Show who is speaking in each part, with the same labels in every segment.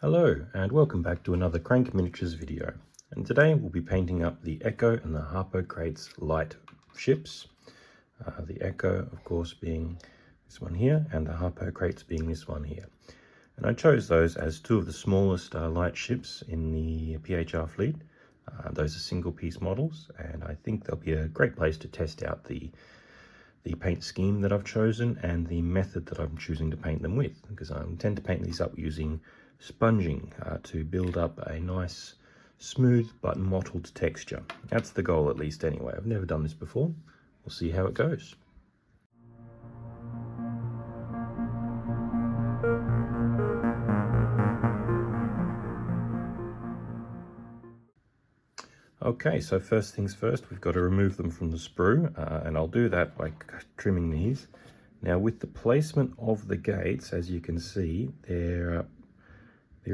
Speaker 1: Hello and welcome back to another Crank Miniatures video, and today we'll be painting up the Echo and the Harpocrates light ships. The Echo of course being this one here and the Harpocrates being this one here. And I chose those as two of the smallest light ships in the PHR fleet. Those are single piece models, and I think they'll be a great place to test out the paint scheme that I've chosen and the method that I'm choosing to paint them with, because I intend to paint these up using sponging to build up a nice smooth but mottled texture. That's the goal, at least anyway. I've never done this before. We'll see how it goes. Okay, so first things first, we've got to remove them from the sprue, and I'll do that by trimming these. Now with the placement of the gates, as you can see, they're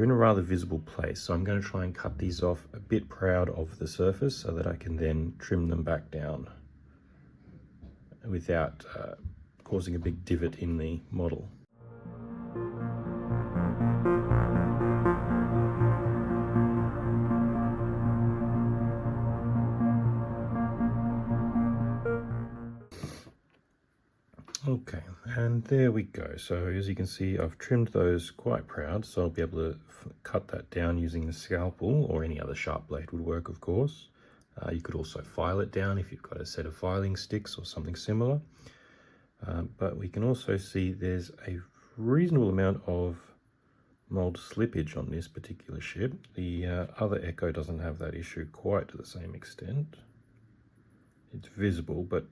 Speaker 1: in a rather visible place, so I'm going to try and cut these off a bit proud of the surface so that I can then trim them back down without causing a big divot in the model. Okay, and there we go. So as you can see, I've trimmed those quite proud, so I'll be able to cut that down using the scalpel, or any other sharp blade would work, of course. You could also file it down if you've got a set of filing sticks or something similar. But we can also see there's a reasonable amount of mold slippage on this particular ship. The other Echo doesn't have that issue quite to the same extent. It's visible, but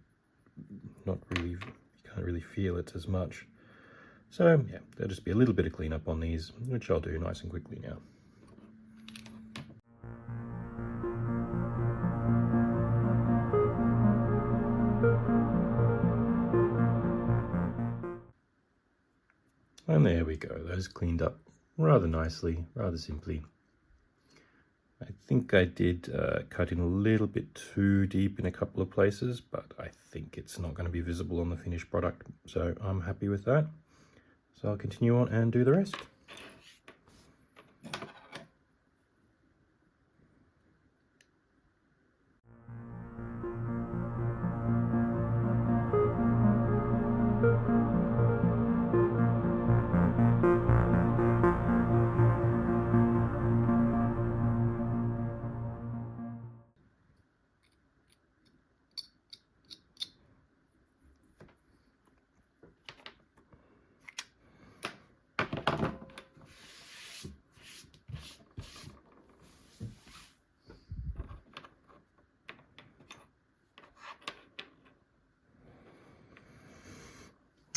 Speaker 1: not really. Can't really feel it as much. So yeah, there'll just be a little bit of cleanup on these, which I'll do nice and quickly now. And there we go, those cleaned up rather nicely, rather simply. I think I did cut in a little bit too deep in a couple of places, but I think it's not going to be visible on the finished product, so I'm happy with that. So I'll continue on and do the rest.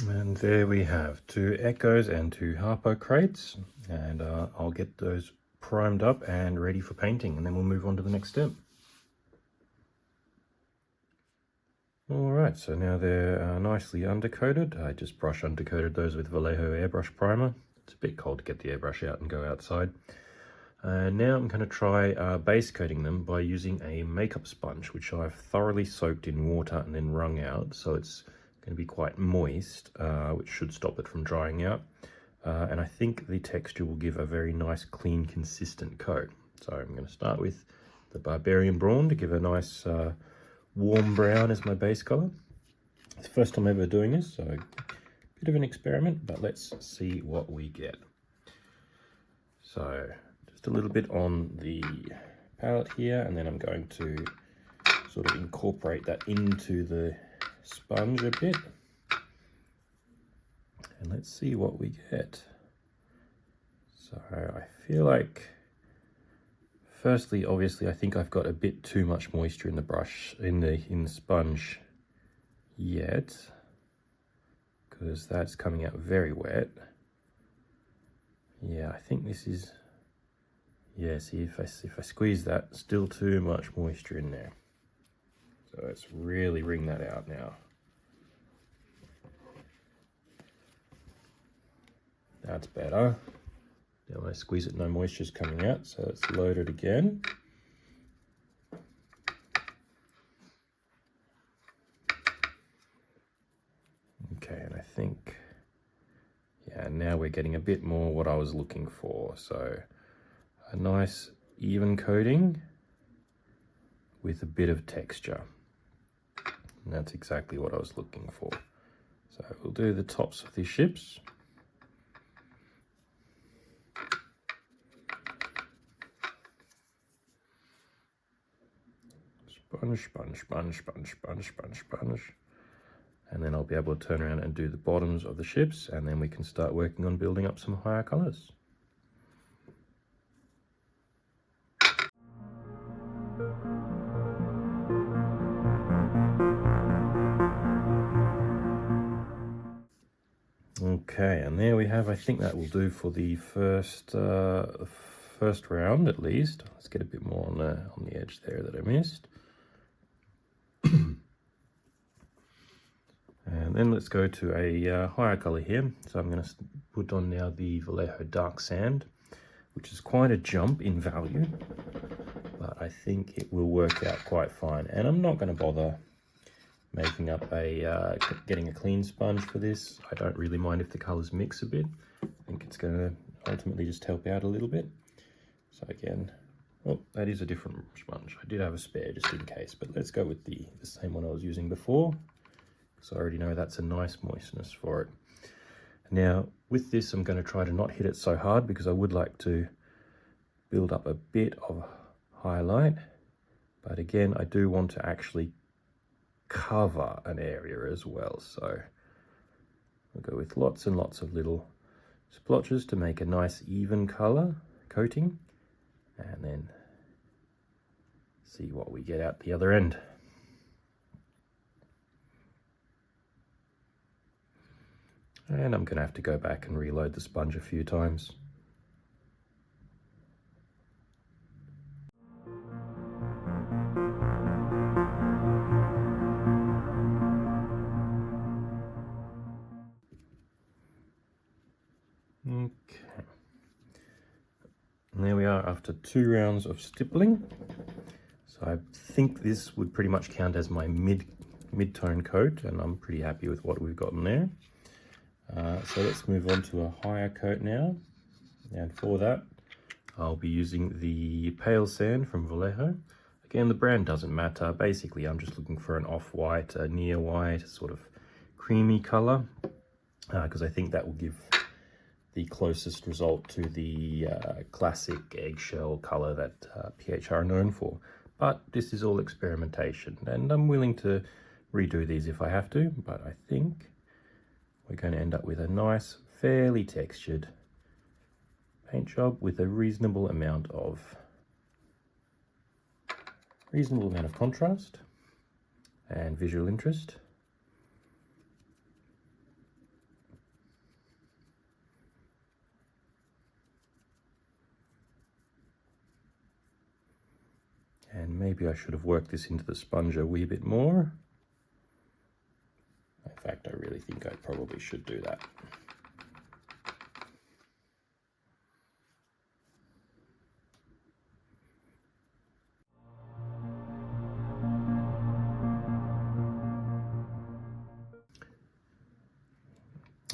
Speaker 1: And there we have two Echoes and two Harpocrates, and I'll get those primed up and ready for painting, and then we'll move on to the next step. Alright, so now they're nicely undercoated. I just brush undercoated those with Vallejo airbrush primer. It's a bit cold to get the airbrush out and go outside. Now I'm going to try base coating them by using a makeup sponge, which I've thoroughly soaked in water and then wrung out, so it's going to be quite moist, which should stop it from drying out. And I think the texture will give a very nice, clean, consistent coat. So I'm going to start with the Barbarian Brawn to give a nice warm brown as my base color. It's the first time ever doing this, so a bit of an experiment, but let's see what we get. So just a little bit on the palette here, and then I'm going to sort of incorporate that into the sponge a bit, and let's see what we get. So I feel like, firstly, obviously I think I've got a bit too much moisture in the brush, in the sponge yet, because that's coming out very wet. Yeah, I think this is, yeah, see, if I squeeze that, still too much moisture in there. So let's really wring that out now. That's better. Now when I squeeze it, no moisture's coming out, so let's load it again. Okay, and I think, yeah, And now we're getting a bit more what I was looking for. So a nice even coating with a bit of texture. And that's exactly what I was looking for. So we'll do the tops of these ships. Sponge, sponge, sponge, sponge, sponge, sponge, sponge. And then I'll be able to turn around and do the bottoms of the ships, and then we can start working on building up some higher colors. Okay, and there we have, I think that will do for the first round at least. Let's get a bit more on the edge there that I missed. And then let's go to a higher color here. So I'm going to put on now the Vallejo Dark Sand, which is quite a jump in value, but I think it will work out quite fine. And I'm not going to bother making up getting a clean sponge for this. I don't really mind if the colors mix a bit. I think it's going to ultimately just help out a little bit. So again, well, that is a different sponge. I did have a spare just in case, but let's go with the same one I was using before. So I already know that's a nice moistness for it. Now with this, I'm going to try to not hit it so hard because I would like to build up a bit of highlight. But again, I do want to actually cover an area as well. So we'll go with lots and lots of little splotches to make a nice even color coating, and then see what we get out the other end. And I'm going to have to go back and reload the sponge a few times. Okay. And there we are after 2 rounds of stippling. So I think this would pretty much count as my mid-tone coat, and I'm pretty happy with what we've gotten there. So let's move on to a higher coat now, and for that I'll be using the pale sand from Vallejo. Again, the brand doesn't matter. Basically I'm just looking for an off-white, a near white, sort of creamy color, because I think that will give the closest result to the classic eggshell color that PHR are known for. But this is all experimentation, and I'm willing to redo these if I have to, but I think we're going to end up with a nice, fairly textured paint job with a reasonable amount of contrast and visual interest. And maybe I should have worked this into the sponge a wee bit more. In fact, I really think I probably should do that.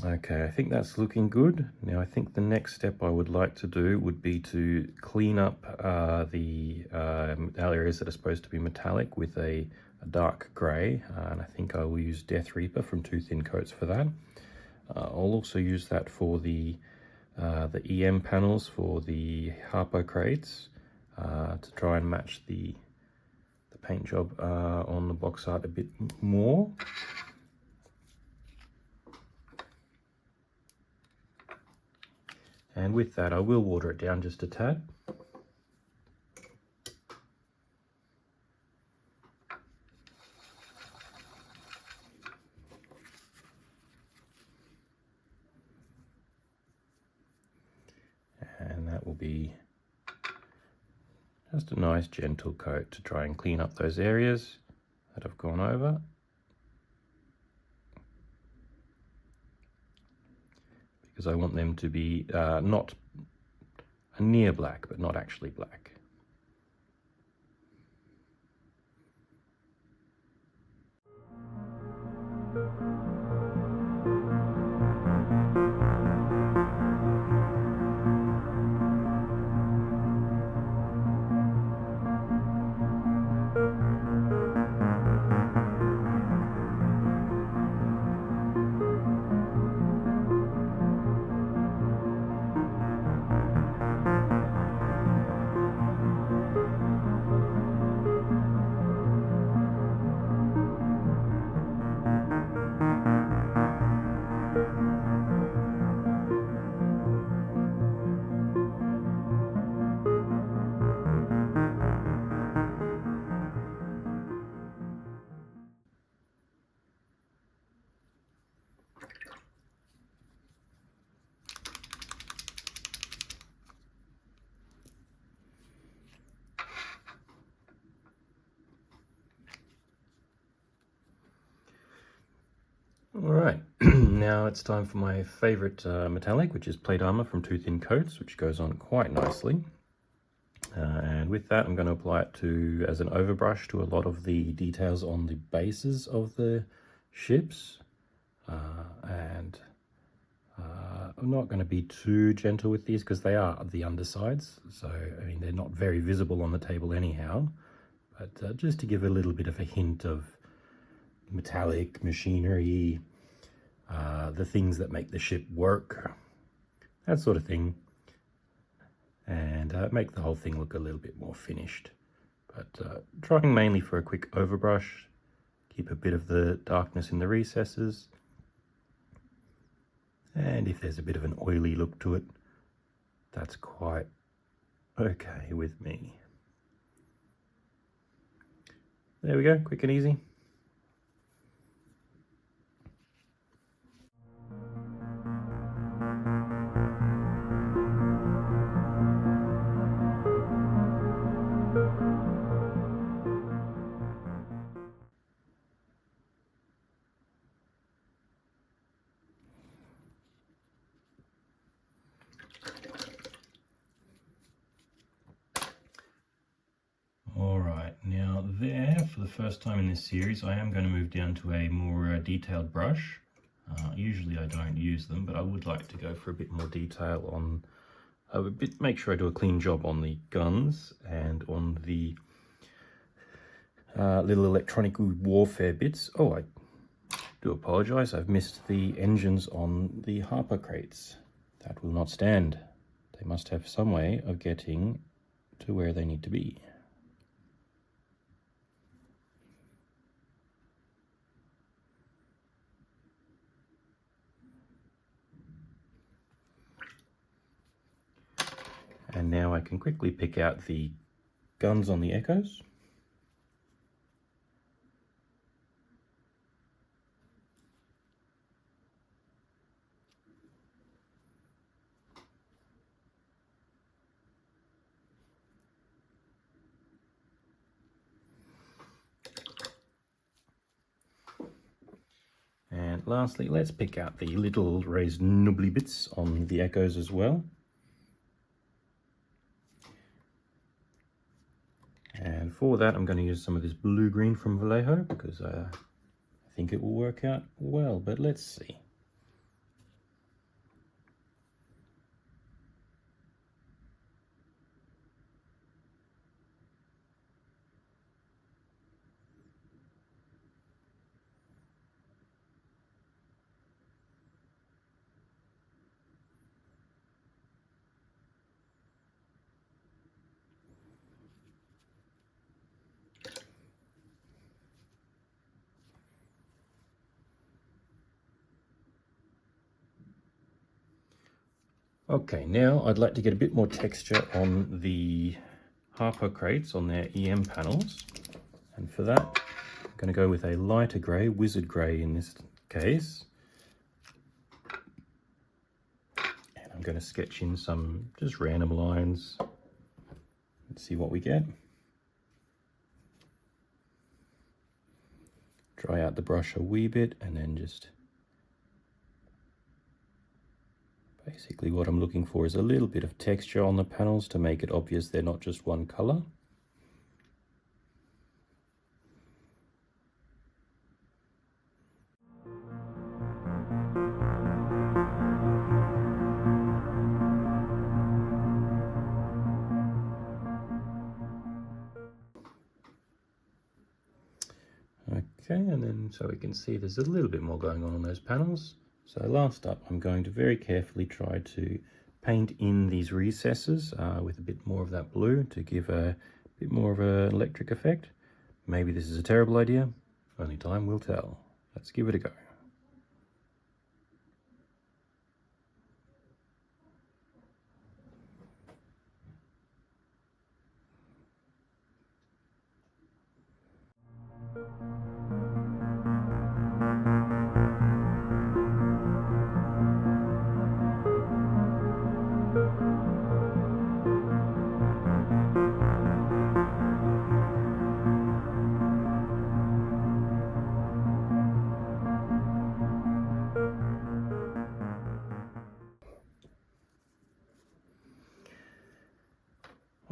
Speaker 1: Okay, I think that's looking good. Now I think the next step I would like to do would be to clean up the areas that are supposed to be metallic with a dark grey, and I think I will use Death Reaper from 2 Thin Coats for that. I'll also use that for the EM panels for the Harpocrates to try and match the paint job on the box art a bit more. And with that, I will water it down just a tad. And that will be just a nice gentle coat to try and clean up those areas that I've gone over. Because I want them to be not a near black, but not actually black. Alright, now it's time for my favourite metallic, which is plate armour from Two Thin Coats, which goes on quite nicely. And with that, I'm going to apply it as an overbrush to a lot of the details on the bases of the ships. I'm not going to be too gentle with these because they are the undersides. So, I mean, they're not very visible on the table anyhow. But just to give a little bit of a hint of metallic, machinery, the things that make the ship work, that sort of thing. And make the whole thing look a little bit more finished. But trying mainly for a quick overbrush, keep a bit of the darkness in the recesses. And if there's a bit of an oily look to it, that's quite okay with me. There we go, quick and easy. Alright, now there, for the first time in this series, I am going to move down to a more detailed brush. Usually I don't use them, but I would like to go for a bit more detail on, make sure I do a clean job on the guns and on the little electronic warfare bits. Oh, I do apologise, I've missed the engines on the Harpocrates. That will not stand. They must have some way of getting to where they need to be. And now I can quickly pick out the guns on the Echoes. And lastly, let's pick out the little raised nubbly bits on the Echoes as well. And for that, I'm going to use some of this blue-green from Vallejo because I think it will work out well, but let's see. Okay, now I'd like to get a bit more texture on the Harpocrates on their EM panels. And for that, I'm going to go with a lighter grey, wizard grey in this case. And I'm going to sketch in some just random lines. Let's see what we get. Dry out the brush a wee bit and then just... Basically what I'm looking for is a little bit of texture on the panels to make it obvious they're not just one colour. Okay, and then so we can see there's a little bit more going on those panels. So last up, I'm going to very carefully try to paint in these recesses with a bit more of that blue to give a bit more of an electric effect. Maybe this is a terrible idea, only time will tell. Let's give it a go.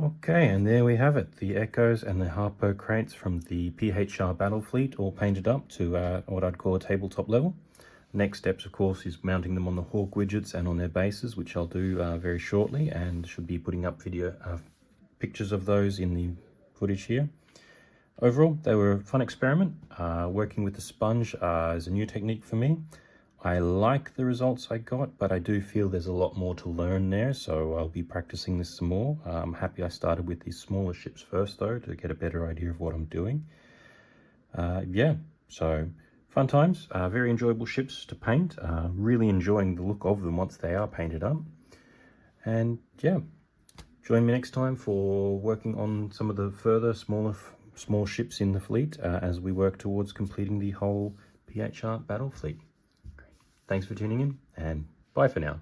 Speaker 1: Okay, and there we have it, the Echoes and the Harpocrates from the PHR Battlefleet, all painted up to what I'd call a tabletop level. Next steps, of course, is mounting them on the Hawk widgets and on their bases, which I'll do very shortly, and should be putting up pictures of those in the footage here. Overall, they were a fun experiment. Working with the sponge is a new technique for me. I like the results I got, but I do feel there's a lot more to learn there, so I'll be practicing this some more. I'm happy I started with these smaller ships first, though, to get a better idea of what I'm doing. Yeah, so fun times, very enjoyable ships to paint, really enjoying the look of them once they are painted up. And yeah, join me next time for working on some of the further small ships in the fleet as we work towards completing the whole PHR battle fleet. Thanks for tuning in, and bye for now.